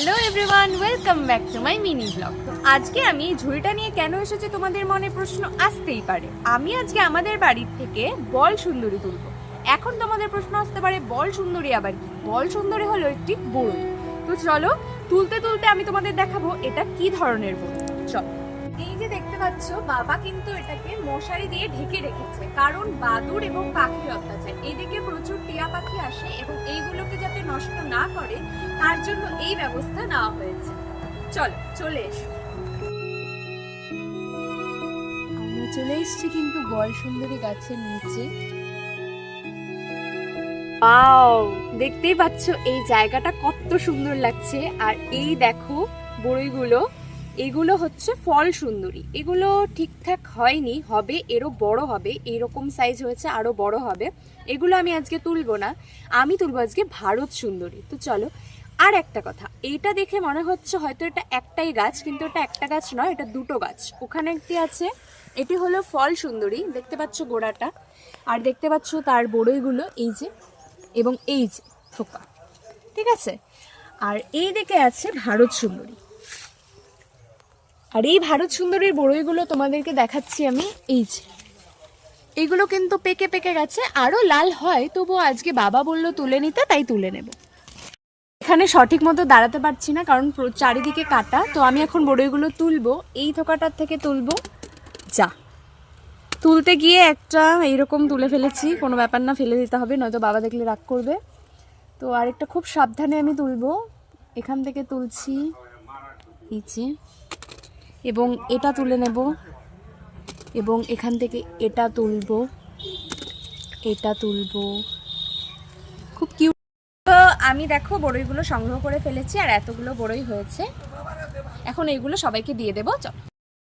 Hello everyone, welcome back to my mini blog. তো আজকে আমি ঝুড়িটা নিয়ে কেন এসেছি তোমাদের মনে প্রশ্ন আসতেই পারে। আমি আজকে আমাদের বাড়ির থেকে বল সুন্দরী তুলবো। এখন তোমাদের প্রশ্ন আসতে পারে বল সুন্দরী আবার কি? বল সুন্দরী হলো একটি বড়ই। তো চলো তুলতে তুলতে আমি তোমাদের দেখাবো এটা কি ধরনের বড়ই। চলো, এই যে দেখতে পাচ্ছ, বাবা কিন্তু এটাকে মশারি দিয়ে ঢেকে রেখেছে, কারণ বাদুড় এবং পাখির অত্যাচার। এইদিকে প্রচুর টিয়া পাখি আসে এবং এইগুলোকে যাতে নষ্ট না করে তার জন্য এই ব্যবস্থা নেওয়া হয়েছে। চলো, চলে এসো। আমি চলে এসেছি কিন্তু বল সুন্দরী গাছের নিচে। ওয়াও, দেখতেই পাচ্ছ এই জায়গাটা কত সুন্দর লাগছে। আর এই দেখো বড়ইগুলো, এগুলো হচ্ছে ফল সুন্দরী। এগুলো ঠিকঠাক হয়নি, হবে এরও বড় হবে, এইরকম সাইজ হয়েছে, আরো বড় হবে। এগুলো আমি আজকে তুলবো না, আমি তুলবো আজকে ভারত সুন্দরী। তো চলো। আর একটা কথা, এইটা দেখে মনে হচ্ছে হয়তো এটা একটাই গাছ, কিন্তু এটা একটা গাছ নয়, এটা দুটো গাছ। ওখানে একটি আছে, এটি হলো ফল সুন্দরী, দেখতে পাচ্ছ গোড়াটা, আর দেখতে পাচ্ছ তার বড়ইগুলো এই যে, এবং এই যে থোকা, ঠিক আছে। আর এই দিকে আছে ভারত সুন্দরী। আর এই ভারত সুন্দরীর বড়ইগুলো তোমাদেরকে দেখাচ্ছি আমি। এই যে এইগুলো কিন্তু পেকে পেকে গেছে, আরো লাল হয়, তবুও আজকে বাবা বললো তুলে নিতে, তাই তুলে নেব। এখানে সঠিক মতো দাঁড়াতে পারছি না, কারণ চারিদিকে কাটা। তো আমি এখন বড়ইগুলো তুলবো, এই থোকাটার থেকে তুলবো। যা, তুলতে গিয়ে একটা এইরকম তুলে ফেলেছি, কোনো ব্যাপার না, ফেলে দিতে হবে, নয়তো বাবা দেখলে রাগ করবে। তো আরেকটা খুব সাবধানে আমি তুলবো। এখান থেকে তুলছি, নিচে, এবং এটা তুলে নেব, এবং এখান থেকে এটা তুলবো, এটা তুলবো। খুব কিউট। তো আমি দেখো বড়ইগুলো সংগ্রহ করে ফেলেছি, আর এতগুলো বড়ই হয়েছে। এখন এইগুলো সবাইকে দিয়ে দেবো। চল।